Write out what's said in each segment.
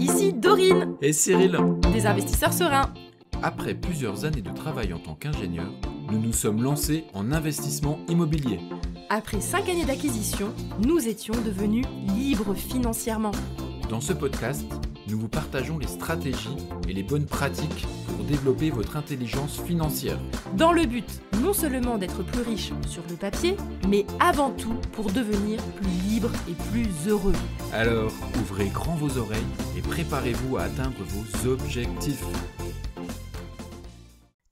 ici Dorine, Et Cyril, des investisseurs sereins. après plusieurs années de travail en tant qu'ingénieur, nous nous sommes lancés en investissement immobilier. Après 5 années d'acquisition, nous étions devenus libres financièrement. Dans ce podcast, nous vous partageons les stratégies et les bonnes pratiques pour développer votre intelligence financière. Dans le but non seulement d'être plus riche sur le papier, mais avant tout pour devenir plus libre et plus heureux. Alors, ouvrez grand vos oreilles et préparez-vous à atteindre vos objectifs.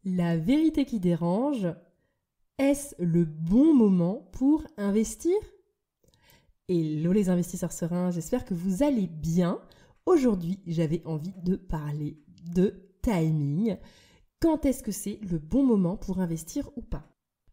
La vérité qui dérange, est-ce le bon moment pour investir ? Hello les investisseurs sereins, j'espère que vous allez bien. Aujourd'hui, j'avais envie de parler de timing. Quand est-ce que c'est le bon moment pour investir ou pas ?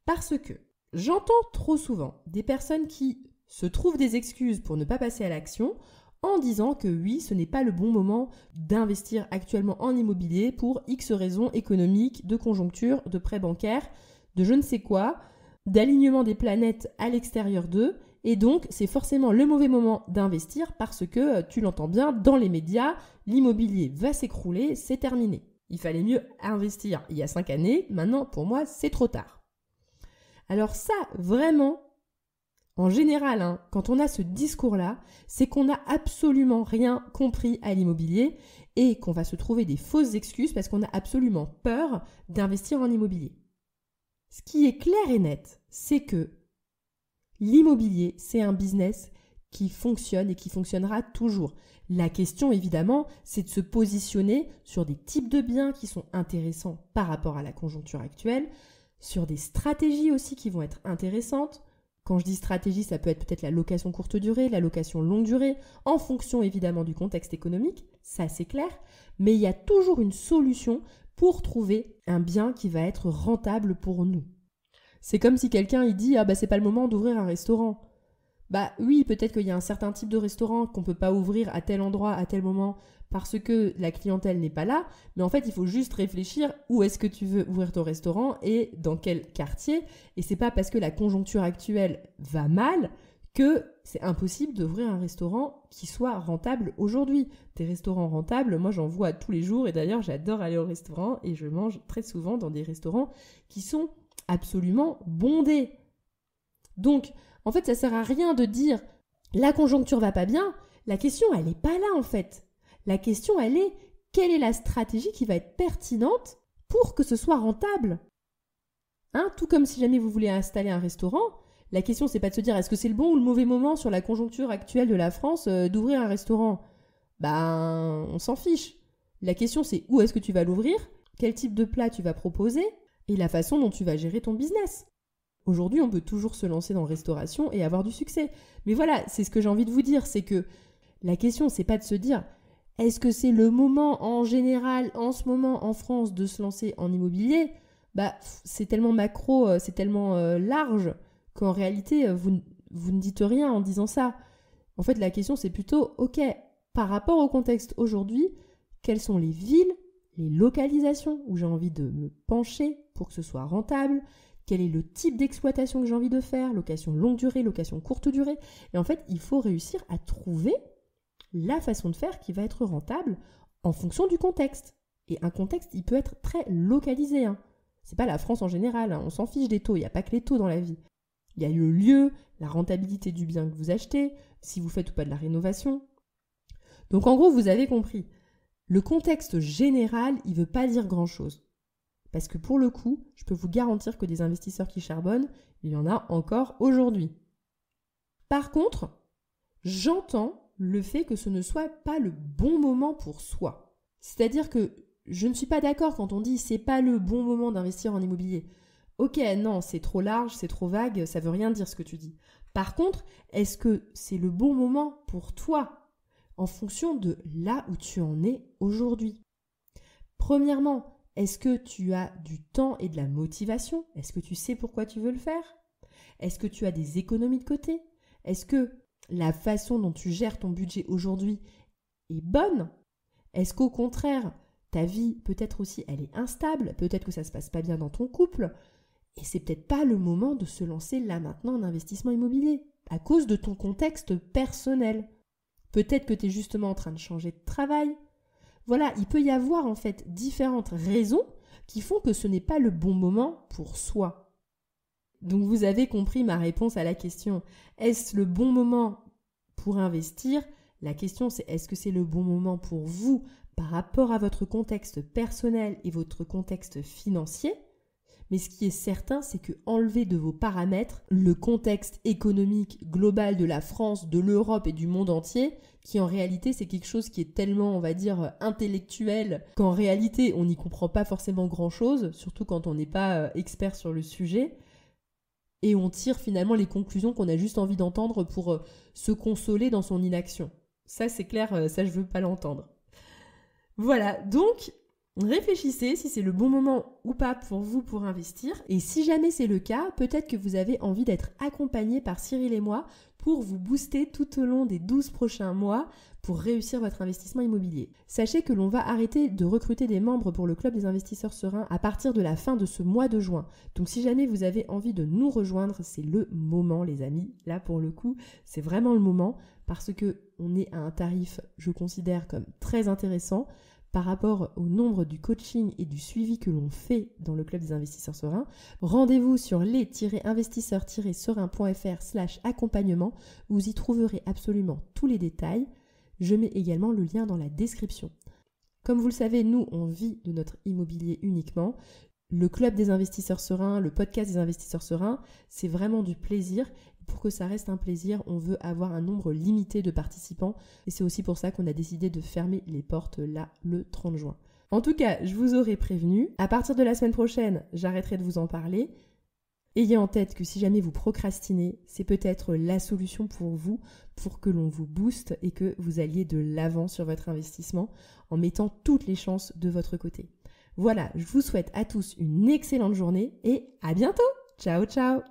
Parce que j'entends trop souvent des personnes qui se trouvent des excuses pour ne pas passer à l'action en disant que oui, ce n'est pas le bon moment d'investir actuellement en immobilier pour X raisons économiques, de conjoncture, de prêts bancaires, de je ne sais quoi, d'alignement des planètes à l'extérieur d'eux. Et donc, c'est forcément le mauvais moment d'investir parce que, tu l'entends bien, dans les médias, l'immobilier va s'écrouler, c'est terminé. Il fallait mieux investir il y a 5 années, maintenant, pour moi, c'est trop tard. Alors ça, vraiment, en général, quand on a ce discours-là, c'est qu'on n'a absolument rien compris à l'immobilier et qu'on va se trouver des fausses excuses parce qu'on a absolument peur d'investir en immobilier. Ce qui est clair et net, c'est que l'immobilier, c'est un business qui fonctionne et qui fonctionnera toujours. La question, évidemment, c'est de se positionner sur des types de biens qui sont intéressants par rapport à la conjoncture actuelle, sur des stratégies aussi qui vont être intéressantes. Quand je dis stratégie, ça peut être peut-être la location courte durée, la location longue durée, en fonction évidemment du contexte économique, ça c'est clair, mais il y a toujours une solution pour trouver un bien qui va être rentable pour nous. C'est comme si quelqu'un il dit « Ah bah c'est pas le moment d'ouvrir un restaurant ». Bah oui, peut-être qu'il y a un certain type de restaurant qu'on peut pas ouvrir à tel endroit, à tel moment, parce que la clientèle n'est pas là, mais en fait il faut juste réfléchir où est-ce que tu veux ouvrir ton restaurant et dans quel quartier, et c'est pas parce que la conjoncture actuelle va mal que c'est impossible d'ouvrir un restaurant qui soit rentable aujourd'hui. Des restaurants rentables, moi j'en vois tous les jours, et d'ailleurs j'adore aller au restaurant, et je mange très souvent dans des restaurants qui sont absolument bondés. Donc, en fait, ça sert à rien de dire « la conjoncture va pas bien ». La question, elle n'est pas là en fait. La question, elle est « quelle est la stratégie qui va être pertinente pour que ce soit rentable ?» Tout comme si jamais vous voulez installer un restaurant, la question, c'est pas de se dire « est-ce que c'est le bon ou le mauvais moment sur la conjoncture actuelle de la France d'ouvrir un restaurant ?» Ben, on s'en fiche. La question, c'est où est-ce que tu vas l'ouvrir, quel type de plat tu vas proposer et la façon dont tu vas gérer ton business. Aujourd'hui, on peut toujours se lancer dans la restauration et avoir du succès. Mais voilà, c'est ce que j'ai envie de vous dire, c'est que la question, c'est pas de se dire est-ce que c'est le moment en général, en ce moment en France, de se lancer en immobilier ? Bah, c'est tellement macro, c'est tellement large qu'en réalité, vous ne dites rien en disant ça. En fait, la question, c'est plutôt ok, par rapport au contexte aujourd'hui, quelles sont les villes, les localisations où j'ai envie de me pencher pour que ce soit rentable ? Quel est le type d'exploitation que j'ai envie de faire ? Location longue durée, location courte durée. Et en fait, il faut réussir à trouver la façon de faire qui va être rentable en fonction du contexte. Et un contexte, il peut être très localisé. C'est pas la France en général, on s'en fiche des taux, il n'y a pas que les taux dans la vie. Il y a le lieu, la rentabilité du bien que vous achetez, si vous faites ou pas de la rénovation. Donc en gros, vous avez compris. Le contexte général, il ne veut pas dire grand-chose. Parce que pour le coup, je peux vous garantir que des investisseurs qui charbonnent, il y en a encore aujourd'hui. Par contre, j'entends le fait que ce ne soit pas le bon moment pour soi. C'est-à-dire que je ne suis pas d'accord quand on dit c'est pas le bon moment d'investir en immobilier. Ok, non, c'est trop large, c'est trop vague, ça veut rien dire ce que tu dis. Par contre, est-ce que c'est le bon moment pour toi en fonction de là où tu en es aujourd'hui ? Premièrement, est-ce que tu as du temps et de la motivation ? Est-ce que tu sais pourquoi tu veux le faire ? Est-ce que tu as des économies de côté ? Est-ce que la façon dont tu gères ton budget aujourd'hui est bonne ? Est-ce qu'au contraire, ta vie peut-être aussi elle est instable ? Peut-être que ça se passe pas bien dans ton couple ? Et c'est peut-être pas le moment de se lancer là maintenant en investissement immobilier à cause de ton contexte personnel. Peut-être que tu es justement en train de changer de travail. Voilà, il peut y avoir en fait différentes raisons qui font que ce n'est pas le bon moment pour soi. Donc vous avez compris ma réponse à la question. Est-ce le bon moment pour investir ? La question c'est est-ce que c'est le bon moment pour vous par rapport à votre contexte personnel et votre contexte financier ? Mais ce qui est certain, c'est que enlever de vos paramètres le contexte économique global de la France, de l'Europe et du monde entier, qui en réalité c'est quelque chose qui est tellement, on va dire, intellectuel, qu'en réalité on n'y comprend pas forcément grand-chose, surtout quand on n'est pas expert sur le sujet, et on tire finalement les conclusions qu'on a juste envie d'entendre pour se consoler dans son inaction. Ça c'est clair, ça je veux pas l'entendre. Voilà, donc réfléchissez si c'est le bon moment ou pas pour vous pour investir. Et si jamais c'est le cas, peut-être que vous avez envie d'être accompagné par Cyril et moi pour vous booster tout au long des 12 prochains mois pour réussir votre investissement immobilier. Sachez que l'on va arrêter de recruter des membres pour le Club des investisseurs sereins à partir de la fin de ce mois de juin. Donc si jamais vous avez envie de nous rejoindre, c'est le moment les amis. Là pour le coup, c'est vraiment le moment parce que on est à un tarif, je considère comme très intéressant par rapport au nombre du coaching et du suivi que l'on fait dans le Club des investisseurs sereins. Rendez-vous sur les-investisseurs-sereins.fr/accompagnement. Vous y trouverez absolument tous les détails. Je mets également le lien dans la description. Comme vous le savez, nous, on vit de notre immobilier uniquement. Le Club des investisseurs sereins, le podcast des investisseurs sereins, c'est vraiment du plaisir. Pour que ça reste un plaisir, on veut avoir un nombre limité de participants et c'est aussi pour ça qu'on a décidé de fermer les portes là le 30 juin. En tout cas, je vous aurais prévenu, à partir de la semaine prochaine, j'arrêterai de vous en parler. Ayez en tête que si jamais vous procrastinez, c'est peut-être la solution pour vous, pour que l'on vous booste et que vous alliez de l'avant sur votre investissement en mettant toutes les chances de votre côté. Voilà, je vous souhaite à tous une excellente journée et à bientôt. Ciao, ciao.